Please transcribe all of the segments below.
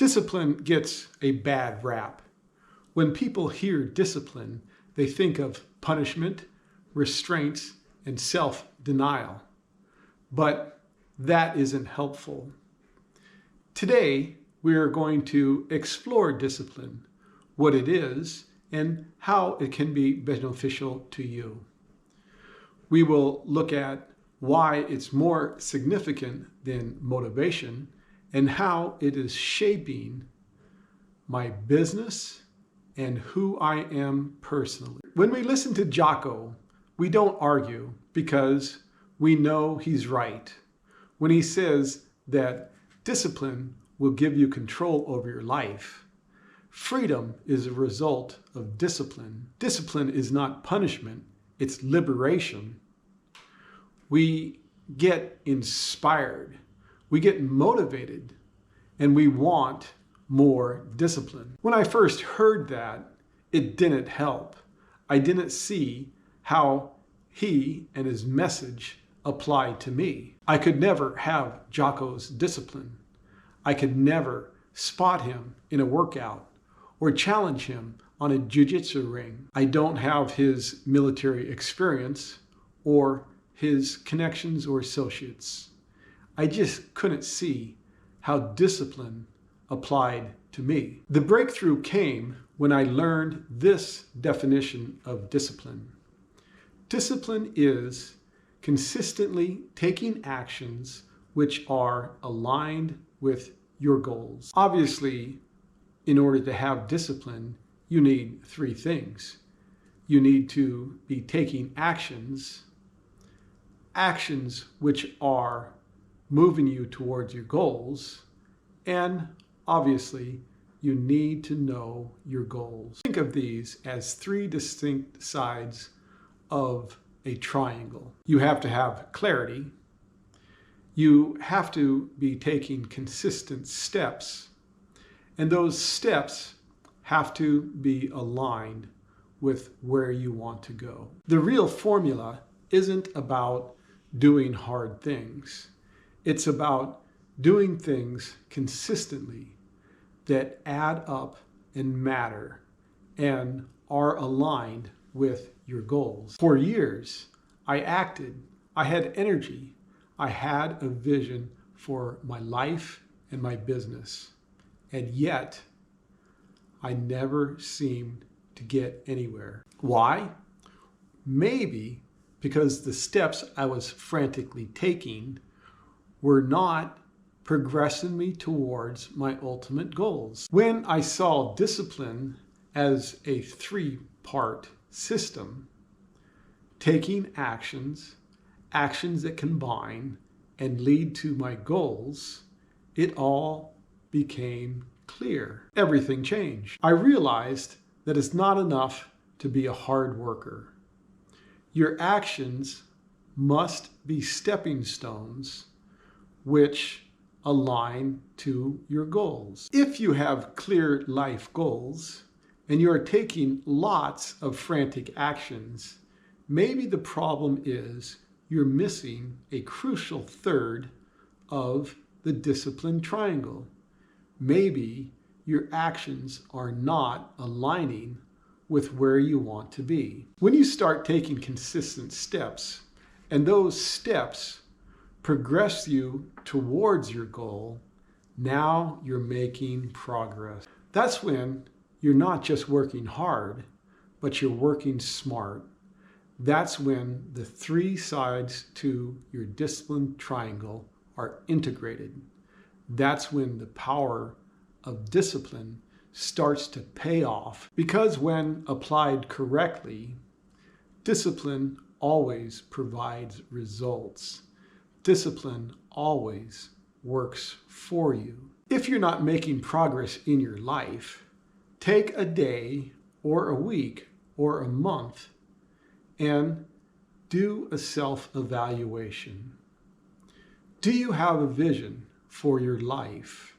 Discipline gets a bad rap. When people hear discipline, they think of punishment, restraints, and self-denial. But that isn't helpful. Today, we are going to explore discipline, what it is, and how it can be beneficial to you. We will look at why it's more significant than motivation and how it is shaping my business and who I am personally. When we listen to Jocko, we don't argue because we know he's right when he says that discipline will give you control over your life. Freedom is a result of discipline. Discipline is not punishment, it's liberation. We get inspired, we get motivated, and we want more discipline. When I first heard that, it didn't help. I didn't see how he and his message applied to me. I could never have Jocko's discipline. I could never spot him in a workout or challenge him on a jiu-jitsu ring. I don't have his military experience or his connections or associates. I just couldn't see how discipline applied to me. The breakthrough came when I learned this definition of discipline. Discipline is consistently taking actions which are aligned with your goals. Obviously, in order to have discipline, you need three things. You need to be taking actions which are moving you towards your goals, and obviously, you need to know your goals. Think of these as three distinct sides of a triangle. You have to have clarity. You have to be taking consistent steps, and those steps have to be aligned with where you want to go. The real formula isn't about doing hard things. It's about doing things consistently that add up and matter and are aligned with your goals. For years, I acted, I had energy, I had a vision for my life and my business, and yet I never seemed to get anywhere. Why? Maybe because the steps I was frantically taking were not progressing me towards my ultimate goals. When I saw discipline as a three-part system, taking actions that combine and lead to my goals, it all became clear. Everything changed. I realized that it's not enough to be a hard worker. Your actions must be stepping stones which align to your goals. If you have clear life goals and you are taking lots of frantic actions, maybe the problem is you're missing a crucial third of the discipline triangle. Maybe your actions are not aligning with where you want to be. When you start taking consistent steps, and those steps progress you towards your goal, now you're making progress. That's when you're not just working hard, but you're working smart. That's when the three sides to your discipline triangle are integrated. That's when the power of discipline starts to pay off. Because when applied correctly, discipline always provides results. Discipline always works for you. If you're not making progress in your life, take a day or a week or a month and do a self-evaluation. Do you have a vision for your life?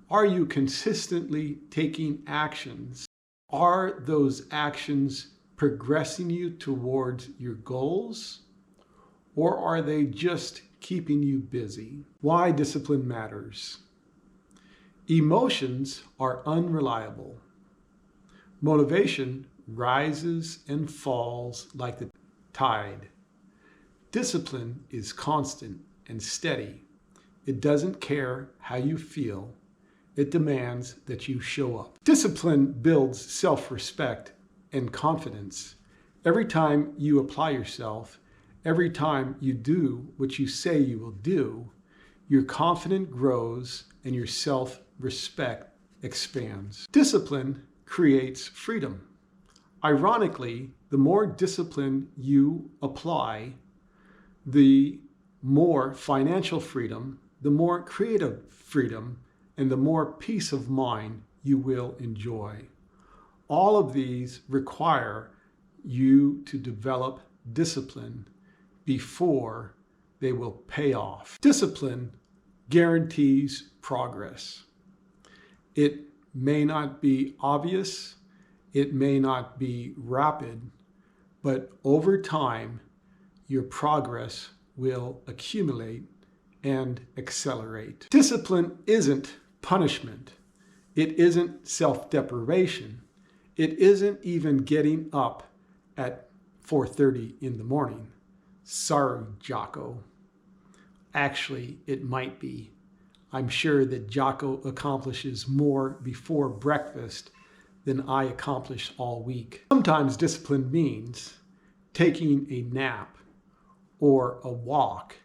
Are you consistently taking actions? Are those actions progressing you towards your goals? Or are they just keeping you busy? Why discipline matters. Emotions are unreliable. Motivation rises and falls like the tide. Discipline is constant and steady. It doesn't care how you feel. It demands that you show up. Discipline builds self-respect and confidence. Every time you apply yourself, every time you do what you say you will do, your confidence grows and your self-respect expands. Discipline creates freedom. Ironically, the more discipline you apply, the more financial freedom, the more creative freedom, and the more peace of mind you will enjoy. All of these require you to develop discipline before they will pay off. Discipline guarantees progress. It may not be obvious, it may not be rapid, but over time, your progress will accumulate and accelerate. Discipline isn't punishment. It isn't self-deprivation. It isn't even getting up at 4:30 in the morning. Sorry, Jocko. Actually, it might be. I'm sure that Jocko accomplishes more before breakfast than I accomplish all week. Sometimes discipline means taking a nap or a walk,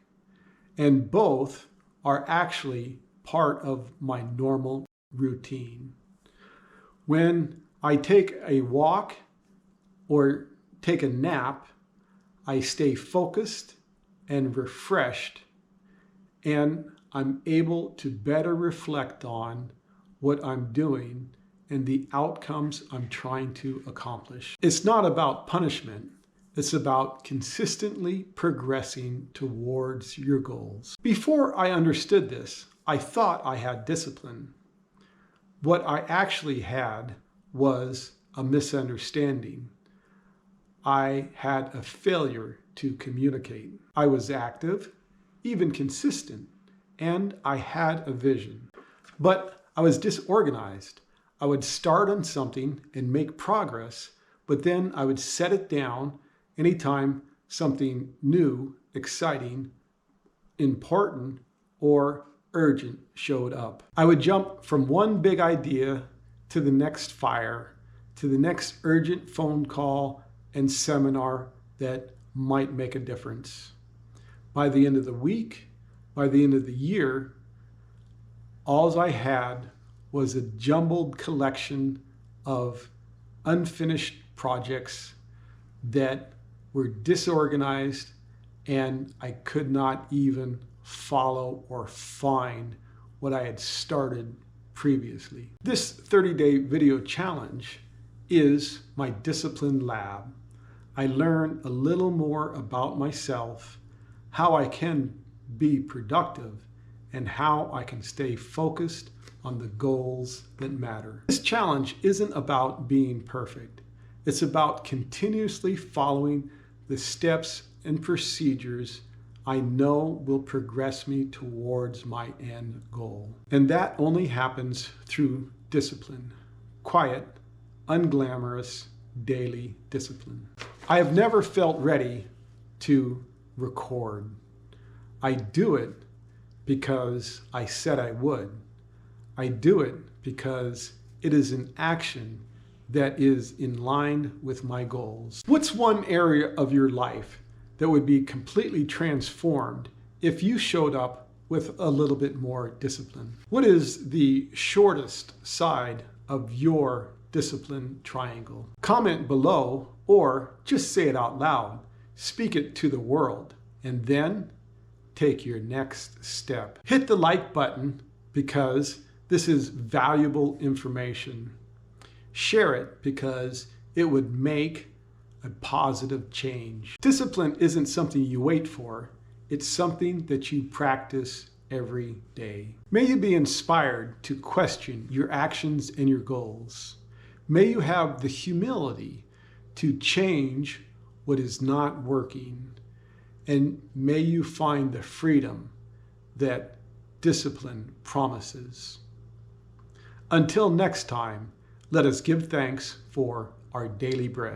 and both are actually part of my normal routine. When I take a walk or take a nap, I stay focused and refreshed, and I'm able to better reflect on what I'm doing and the outcomes I'm trying to accomplish. It's not about punishment. It's about consistently progressing towards your goals. Before I understood this, I thought I had discipline. What I actually had was a misunderstanding. I had a failure to communicate. I was active, even consistent, and I had a vision. But I was disorganized. I would start on something and make progress, but then I would set it down anytime something new, exciting, important, or urgent showed up. I would jump from one big idea to the next fire, to the next urgent phone call and seminar that might make a difference. By the end of the week, by the end of the year, all I had was a jumbled collection of unfinished projects that were disorganized, and I could not even follow or find what I had started previously. This 30-day video challenge is my discipline lab. I learn a little more about myself, how I can be productive, and how I can stay focused on the goals that matter. This challenge isn't about being perfect. It's about continuously following the steps and procedures I know will progress me towards my end goal. And that only happens through discipline. Quiet, unglamorous, daily discipline. I have never felt ready to record. I do it because I said I would. I do it because it is an action that is in line with my goals. What's one area of your life that would be completely transformed if you showed up with a little bit more discipline? What is the shortest side of your discipline triangle? Comment below, or just say it out loud. Speak it to the world, and then take your next step. Hit the like button because this is valuable information. Share it because it would make a positive change. Discipline isn't something you wait for. It's something that you practice every day. May you be inspired to question your actions and your goals. May you have the humility to change what is not working. And may you find the freedom that discipline promises. Until next time, let us give thanks for our daily bread.